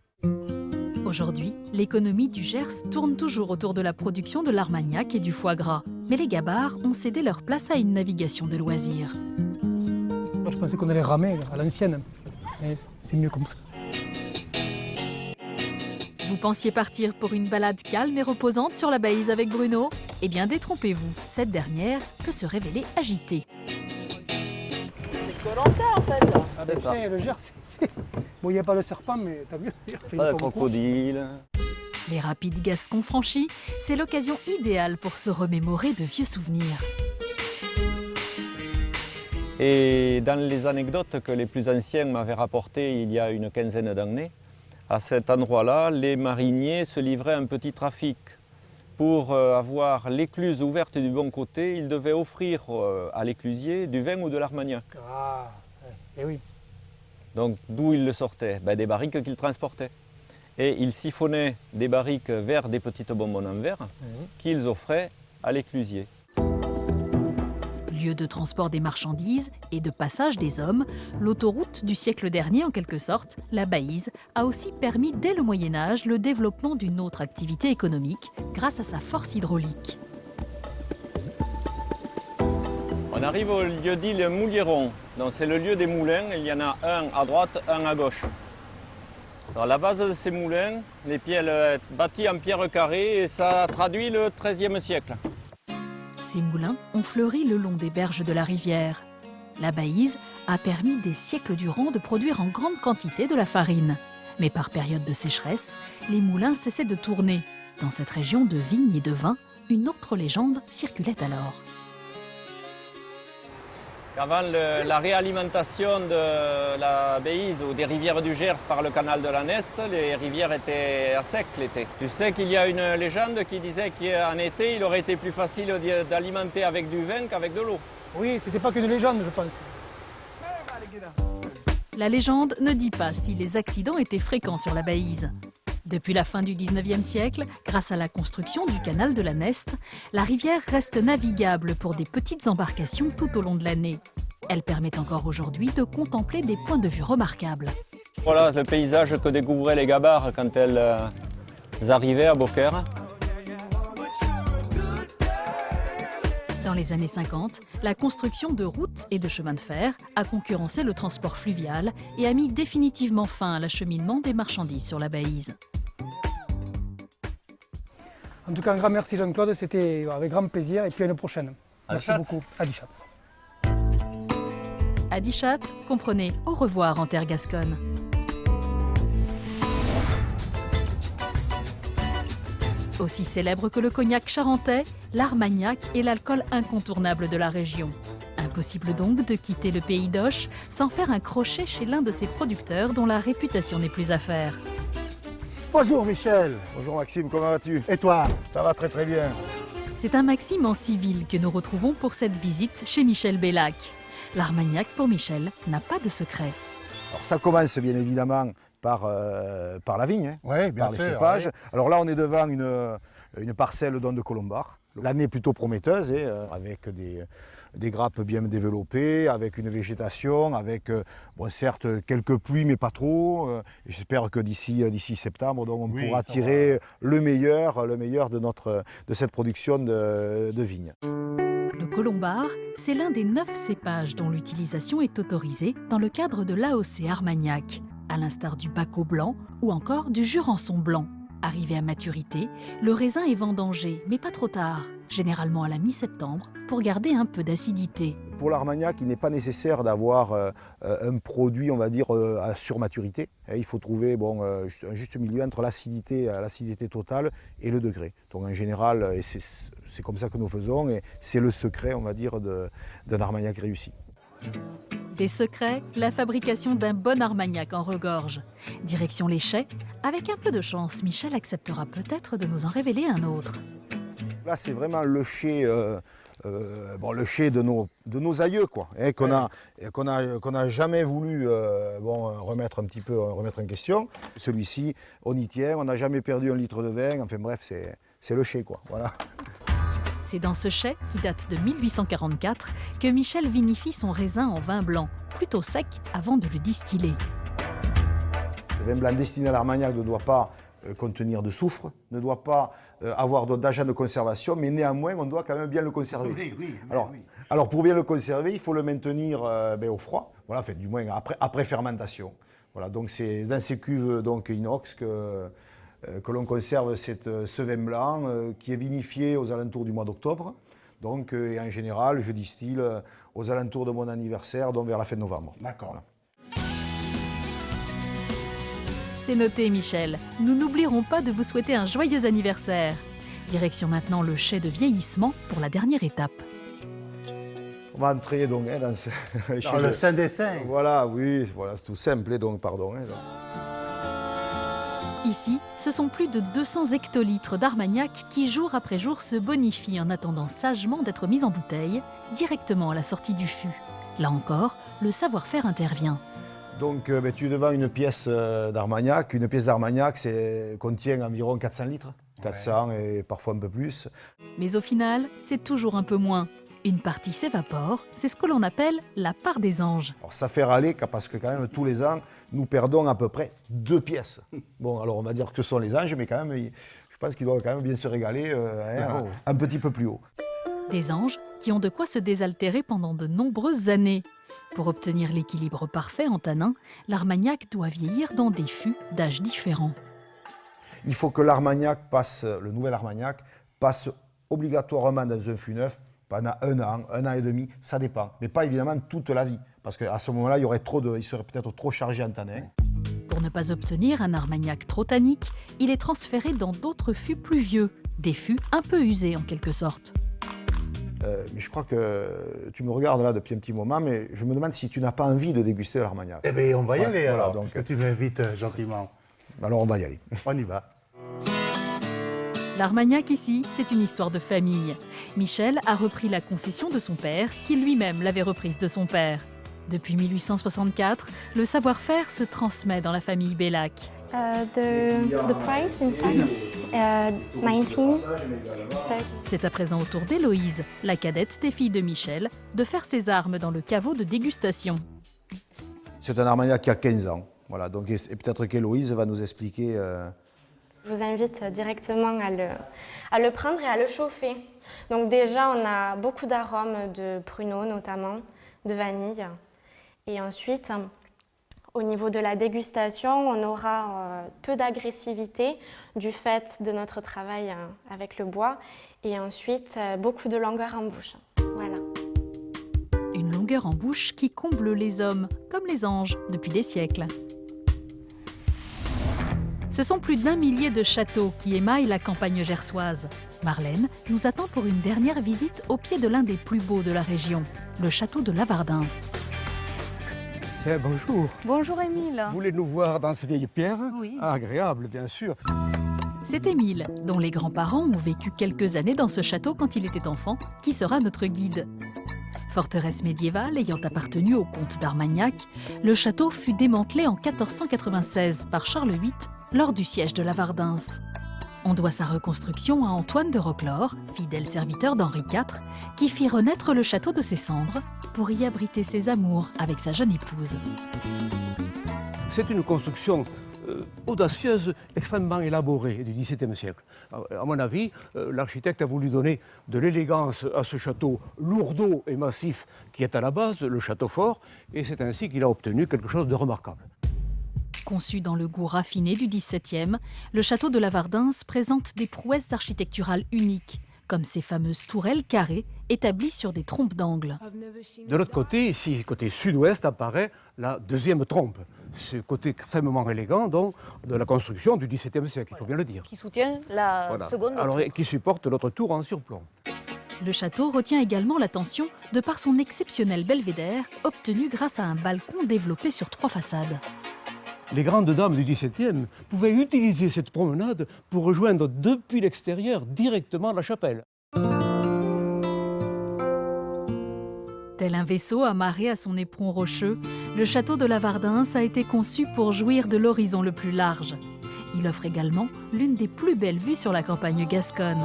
Aujourd'hui, l'économie du Gers tourne toujours autour de la production de l'Armagnac et du foie gras. Mais les gabarres ont cédé leur place à une navigation de loisirs. Moi, je pensais qu'on allait ramer à l'ancienne, mais c'est mieux comme ça. Vous pensiez partir pour une balade calme et reposante sur la Baïse avec Bruno? Eh bien, détrompez-vous, cette dernière peut se révéler agitée. C'est Koh-Lanta en fait. Ah ben ça. Le Gers, bon, il n'y a pas le serpent, mais t'as vu? Pas de crocodile. Les rapides gascons franchis, c'est l'occasion idéale pour se remémorer de vieux souvenirs. Et dans les anecdotes que les plus anciens m'avaient rapportées il y a une quinzaine d'années, à cet endroit-là, les mariniers se livraient un petit trafic pour avoir l'écluse ouverte du bon côté, il devait offrir à l'éclusier du vin ou de l'armagnac. Ah, eh oui. Donc d'où il le sortait? Des barriques qu'il transportait. Et il siphonnait des barriques vers des petites bonbonnes en verre qu'ils offraient à l'éclusier. Lieu de transport des marchandises et de passage des hommes, l'autoroute du siècle dernier en quelque sorte, la Baïse, a aussi permis dès le Moyen-Âge le développement d'une autre activité économique grâce à sa force hydraulique. On arrive au lieu dit le Moulieron. C'est le lieu des moulins, il y en a un à droite, un à gauche. Alors, la base de ces moulins, les pieds bâtis en pierre carrée et ça traduit le XIIIe siècle. Ces moulins ont fleuri le long des berges de la rivière. La Baïse a permis des siècles durant de produire en grande quantité de la farine. Mais par période de sécheresse, les moulins cessaient de tourner. Dans cette région de vignes et de vins, une autre légende circulait alors. Avant la réalimentation de la Baïse ou des rivières du Gers par le canal de la Neste, les rivières étaient à sec l'été. Tu sais qu'il y a une légende qui disait qu'en été, il aurait été plus facile d'alimenter avec du vin qu'avec de l'eau. Oui, c'était pas qu'une légende, je pense. La légende ne dit pas si les accidents étaient fréquents sur la Baïse. Depuis la fin du 19e siècle, grâce à la construction du canal de la Neste, la rivière reste navigable pour des petites embarcations tout au long de l'année. Elle permet encore aujourd'hui de contempler des points de vue remarquables. Voilà le paysage que découvraient les gabarres quand elles arrivaient à Beaucaire. Dans les années 50, la construction de routes et de chemins de fer a concurrencé le transport fluvial et a mis définitivement fin à l'acheminement des marchandises sur la Baïse. En tout cas, un grand merci Jean-Claude, c'était avec grand plaisir et puis à une prochaine. Merci beaucoup. Adichat. Adichat, comprenez au revoir en terre gasconne. Aussi célèbre que le cognac charentais, l'armagnac est l'alcool incontournable de la région. Impossible donc de quitter le pays d'Auch sans faire un crochet chez l'un de ses producteurs dont la réputation n'est plus à faire. Bonjour Michel. Bonjour Maxime, comment vas-tu? Et toi? Ça va très très bien. C'est un Maxime en civil que nous retrouvons pour cette visite chez Michel Bellac. L'armagnac, pour Michel, n'a pas de secret. Alors ça commence bien évidemment par la vigne, ouais, bien par sûr, les cépages. Ouais. Alors là, on est devant une parcelle de Colombard. L'année plutôt prometteuse, avec des grappes bien développées, avec une végétation, avec certes quelques pluies, mais pas trop. J'espère que d'ici septembre, donc, on pourra tirer le meilleur de cette production de vigne. Le Colombard, c'est l'un des 9 cépages dont l'utilisation est autorisée dans le cadre de l'AOC Armagnac, à l'instar du Baco blanc ou encore du Jurançon blanc. Arrivé à maturité, le raisin est vendangé, mais pas trop tard, généralement à la mi-septembre, pour garder un peu d'acidité. Pour l'Armagnac, il n'est pas nécessaire d'avoir un produit, on va dire, à surmaturité. Il faut trouver un juste milieu entre l'acidité totale et le degré. Donc en général, et c'est comme ça que nous faisons, et c'est le secret, on va dire, d'un Armagnac réussi. Des secrets, la fabrication d'un bon armagnac en regorge. Direction les chais, avec un peu de chance, Michel acceptera peut-être de nous en révéler un autre. Là, c'est vraiment le chai, le chai de nos aïeux, quoi, qu'on a jamais voulu remettre en question. Celui-ci, on y tient, on n'a jamais perdu un litre de vin. Enfin bref, c'est le chai, quoi. Voilà. C'est dans ce chai, qui date de 1844, que Michel vinifie son raisin en vin blanc, plutôt sec, avant de le distiller. Le vin blanc destiné à l'Armagnac ne doit pas contenir de soufre, ne doit pas avoir d'agent de conservation, mais néanmoins, on doit quand même bien le conserver. Alors pour bien le conserver, il faut le maintenir au froid, voilà, du moins après fermentation. Voilà, donc c'est dans ces cuves inox que l'on conserve ce vin blanc qui est vinifié aux alentours du mois d'octobre. Donc, et en général, je distille aux alentours de mon anniversaire, donc vers la fin de novembre. D'accord. Voilà. C'est noté, Michel. Nous n'oublierons pas de vous souhaiter un joyeux anniversaire. Direction maintenant le chai de vieillissement pour la dernière étape. On va entrer donc dans le Saint des Saints. Voilà, oui, voilà, c'est tout simple, donc pardon. Ici, ce sont plus de 200 hectolitres d'Armagnac qui, jour après jour, se bonifient en attendant sagement d'être mis en bouteille, directement à la sortie du fût. Là encore, le savoir-faire intervient. Donc tu es devant une pièce d'Armagnac. Une pièce d'Armagnac contient environ 400 litres. 400 et parfois un peu plus. Mais au final, c'est toujours un peu moins. Une partie s'évapore, c'est ce que l'on appelle la part des anges. Alors ça fait râler parce que quand même tous les ans, nous perdons à peu près 2 pièces. Bon, alors on va dire que ce sont les anges, mais quand même, je pense qu'ils doivent quand même bien se régaler un petit peu plus haut. Des anges qui ont de quoi se désaltérer pendant de nombreuses années. Pour obtenir l'équilibre parfait en tanin, l'Armagnac doit vieillir dans des fûts d'âges différents. Il faut que l'Armagnac passe, le nouvel Armagnac, passe obligatoirement dans un fût neuf pendant 1 an et demi, ça dépend. Mais pas évidemment toute la vie, parce qu'à ce moment-là, il serait peut-être trop chargé en tanin. Pour ne pas obtenir un Armagnac trop tannique, il est transféré dans d'autres fûts plus vieux, des fûts un peu usés en quelque sorte. Mais je crois que tu me regardes là depuis un petit moment, mais je me demande si tu n'as pas envie de déguster l'Armagnac. Eh bien, on va y aller alors, donc, que tu m'invites gentiment. Alors on va y aller. On y va. L'Armagnac ici, c'est une histoire de famille. Michel a repris la concession de son père, qui lui-même l'avait reprise de son père. Depuis 1864, le savoir-faire se transmet dans la famille Bellac. The price in France, 19. C'est à présent au tour d'Héloïse, la cadette des filles de Michel, de faire ses armes dans le caveau de dégustation. C'est un Armagnac qui a 15 ans. Voilà, donc, et peut-être qu'Héloïse va nous expliquer. Je vous invite directement à le prendre et à le chauffer. Donc déjà, on a beaucoup d'arômes de pruneau notamment, de vanille. Et ensuite, au niveau de la dégustation, on aura peu d'agressivité du fait de notre travail avec le bois. Et ensuite, beaucoup de longueur en bouche. Voilà. Une longueur en bouche qui comble les hommes, comme les anges, depuis des siècles. Ce sont plus d'1 millier de châteaux qui émaillent la campagne gersoise. Marlène nous attend pour une dernière visite au pied de l'un des plus beaux de la région, le château de Lavardins. Bonjour. Bonjour Émile. Vous voulez nous voir dans ces vieilles pierres? Oui. Agréable, bien sûr. C'est Émile, dont les grands-parents ont vécu quelques années dans ce château quand il était enfant, qui sera notre guide. Forteresse médiévale ayant appartenu au comte d'Armagnac, le château fut démantelé en 1496 par Charles VIII lors du siège de Lavardins. On doit sa reconstruction à Antoine de Roquelaure, fidèle serviteur d'Henri IV, qui fit renaître le château de ses cendres pour y abriter ses amours avec sa jeune épouse. C'est une construction audacieuse, extrêmement élaborée du XVIIe siècle. À mon avis, l'architecte a voulu donner de l'élégance à ce château lourdeau et massif qui est à la base, le château fort, et c'est ainsi qu'il a obtenu quelque chose de remarquable. Conçu dans le goût raffiné du XVIIe, le château de Lavardins présente des prouesses architecturales uniques, comme ces fameuses tourelles carrées établies sur des trompes d'angle. De l'autre côté, ici, côté sud-ouest, apparaît la deuxième trompe. Ce côté extrêmement élégant donc, de la construction du XVIIe siècle, il faut bien le dire. Qui soutient la seconde Alors, tour. qui supporte l'autre tour en surplomb. Le château retient également l'attention de par son exceptionnel belvédère, obtenu grâce à un balcon développé sur 3 façades. Les grandes dames du XVIIe pouvaient utiliser cette promenade pour rejoindre depuis l'extérieur directement la chapelle. Tel un vaisseau amarré à son éperon rocheux, le château de Lavardins a été conçu pour jouir de l'horizon le plus large. Il offre également l'une des plus belles vues sur la campagne gasconne.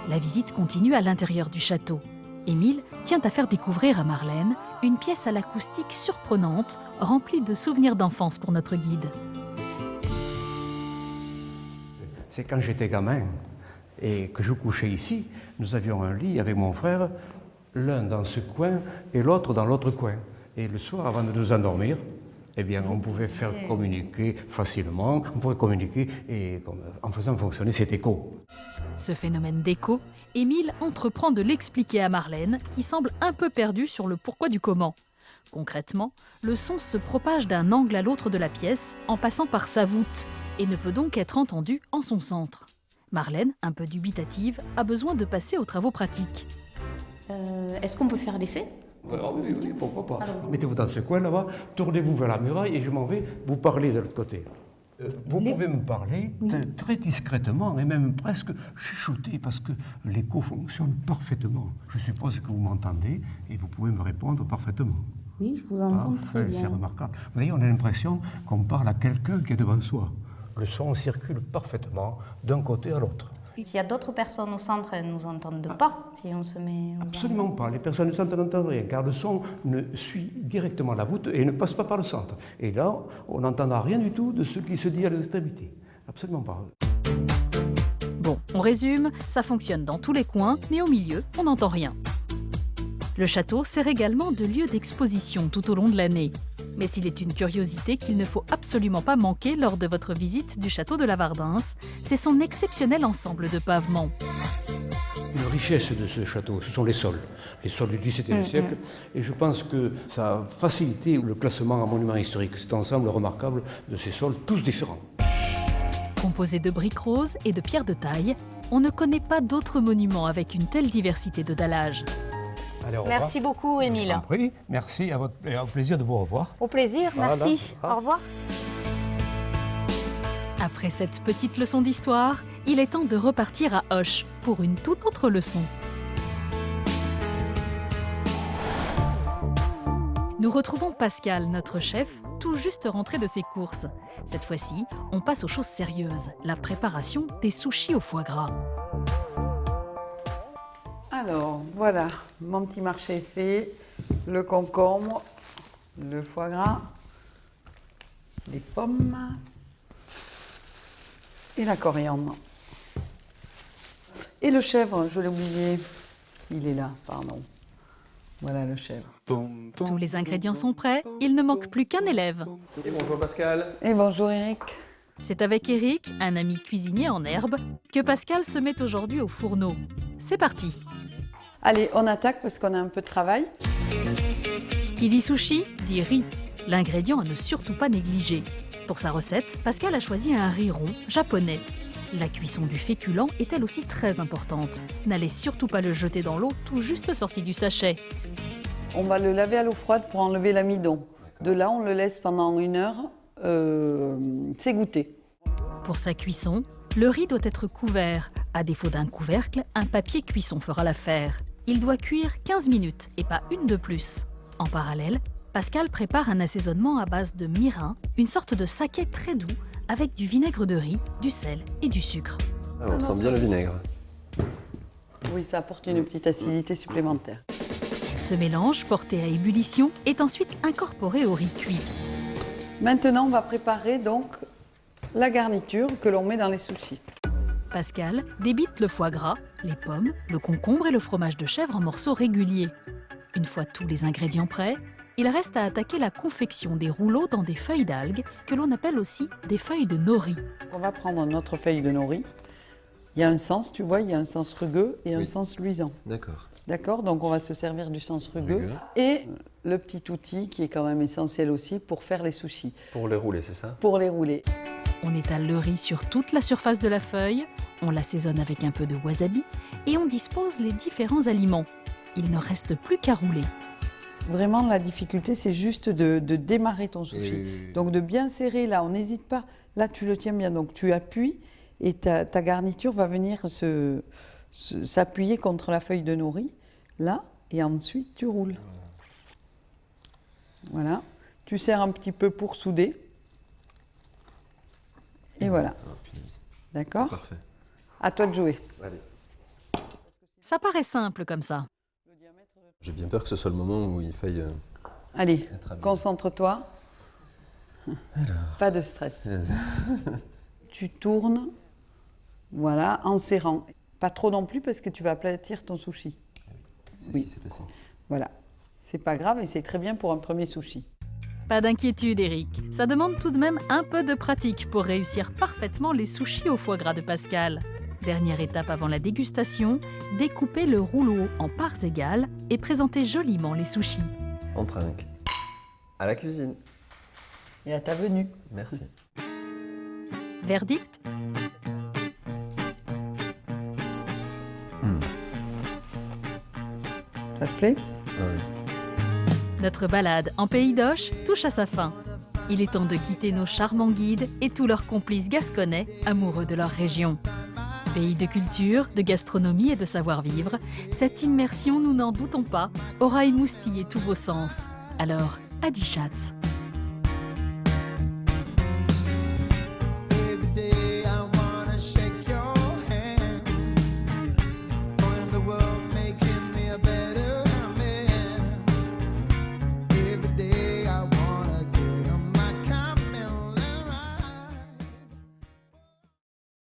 La visite continue à l'intérieur du château. Émile tient à faire découvrir à Marlène une pièce à l'acoustique surprenante, remplie de souvenirs d'enfance pour notre guide. C'est quand j'étais gamin et que je couchais ici, nous avions un lit avec mon frère, l'un dans ce coin et l'autre dans l'autre coin. Et le soir, avant de nous endormir, eh bien, on pouvait faire communiquer facilement, on pouvait communiquer et en faisant fonctionner cet écho. Ce phénomène d'écho, Émile entreprend de l'expliquer à Marlène, qui semble un peu perdue sur le pourquoi du comment. Concrètement, le son se propage d'un angle à l'autre de la pièce en passant par sa voûte et ne peut donc être entendu en son centre. Marlène, un peu dubitative, a besoin de passer aux travaux pratiques. Est-ce qu'on peut faire l'essai? Oui, pourquoi pas. Mettez-vous dans ce coin là-bas, tournez-vous vers la muraille et je m'en vais vous parler de l'autre côté. Vous pouvez me parler très discrètement et même presque chuchoter parce que l'écho fonctionne parfaitement. Je suppose que vous m'entendez et vous pouvez me répondre parfaitement. Oui, je vous entends très bien. C'est remarquable. Vous voyez, on a l'impression qu'on parle à quelqu'un qui est devant soi. Le son circule parfaitement d'un côté à l'autre. S'il y a d'autres personnes au centre, elles ne nous entendent pas si on se met... Absolument pas. Les personnes du centre n'entendent rien, car le son ne suit directement la voûte et ne passe pas par le centre. Et là, on n'entendra rien du tout de ce qui se dit à l'extrémité. Absolument pas. Bon, on résume, ça fonctionne dans tous les coins, mais au milieu, on n'entend rien. Le château sert également de lieu d'exposition tout au long de l'année. Mais s'il est une curiosité qu'il ne faut absolument pas manquer lors de votre visite du château de la Vardens, c'est son exceptionnel ensemble de pavements. Une richesse de ce château, ce sont les sols du XVIIe siècle. Et je pense que ça a facilité le classement en monument historique. Cet ensemble remarquable de ces sols, tous différents. Composé de briques roses et de pierres de taille, on ne connaît pas d'autres monuments avec une telle diversité de dallage. Allez, Merci beaucoup, Émile. Compris. Merci, au plaisir de vous revoir. Au plaisir, merci. Au revoir. Après cette petite leçon d'histoire, il est temps de repartir à Auch pour une toute autre leçon. Nous retrouvons Pascal, notre chef, tout juste rentré de ses courses. Cette fois-ci, on passe aux choses sérieuses, la préparation des sushis au foie gras. Alors, voilà, mon petit marché est fait. Le concombre, le foie gras, les pommes et la coriandre. Et le chèvre, je l'ai oublié. Il est là, pardon. Voilà le chèvre. Tous les ingrédients sont prêts, il ne manque plus qu'un élève. Et bonjour Pascal. Et bonjour Eric. C'est avec Eric, un ami cuisinier en herbe, que Pascal se met aujourd'hui au fourneau. C'est parti. Allez, on attaque parce qu'on a un peu de travail. Qui dit sushi, dit riz. L'ingrédient à ne surtout pas négliger. Pour sa recette, Pascal a choisi un riz rond japonais. La cuisson du féculent est elle aussi très importante. N'allez surtout pas le jeter dans l'eau tout juste sorti du sachet. On va le laver à l'eau froide pour enlever l'amidon. De là, on le laisse pendant 1 heure s'égoutter. Pour sa cuisson, le riz doit être couvert. À défaut d'un couvercle, un papier cuisson fera l'affaire. Il doit cuire 15 minutes et pas une de plus. En parallèle, Pascal prépare un assaisonnement à base de mirin, une sorte de saké très doux, avec du vinaigre de riz, du sel et du sucre. Ah, on sent bien le vinaigre. Oui, ça apporte une petite acidité supplémentaire. Ce mélange, porté à ébullition, est ensuite incorporé au riz cuit. Maintenant, on va préparer donc la garniture que l'on met dans les sushis. Pascal débite le foie gras, les pommes, le concombre et le fromage de chèvre en morceaux réguliers. Une fois tous les ingrédients prêts, il reste à attaquer la confection des rouleaux dans des feuilles d'algues, que l'on appelle aussi des feuilles de nori. On va prendre notre feuille de nori. Il y a un sens, tu vois, il y a un sens rugueux et un sens luisant. D'accord. D'accord, donc on va se servir du sens rugueux. Et le petit outil qui est quand même essentiel aussi pour faire les sushis. Pour les rouler, c'est ça? Pour les rouler. On étale le riz sur toute la surface de la feuille, on l'assaisonne avec un peu de wasabi et on dispose les différents aliments. Il ne reste plus qu'à rouler. Vraiment, la difficulté, c'est juste de démarrer ton sushi. Oui. Donc de bien serrer, là, on n'hésite pas. Là, tu le tiens bien, donc tu appuies et ta garniture va venir s'appuyer contre la feuille de nori, là, et ensuite tu roules. Voilà. Tu serres un petit peu pour souder. Et voilà. D'accord? Parfait. À toi de jouer. Allez. Ça paraît simple comme ça. J'ai bien peur que ce soit le moment où il faille... Allez, concentre-toi. Pas de stress. Tu tournes, voilà, en serrant. Pas trop non plus parce que tu vas aplatir ton sushi. C'est ce qui s'est passé. Voilà. C'est pas grave et c'est très bien pour un premier sushi. Pas d'inquiétude, Eric. Ça demande tout de même un peu de pratique pour réussir parfaitement les sushis au foie gras de Pascal. Dernière étape avant la dégustation, découper le rouleau en parts égales et présenter joliment les sushis. On trinque. À la cuisine. Et à ta venue. Merci. Verdict ? Ça te plaît ? Ah oui. Notre balade en Pays d'Auch touche à sa fin. Il est temps de quitter nos charmants guides et tous leurs complices gasconnais amoureux de leur région. Pays de culture, de gastronomie et de savoir-vivre, cette immersion, nous n'en doutons pas, aura émoustillé tous vos sens. Alors, à die Schatz!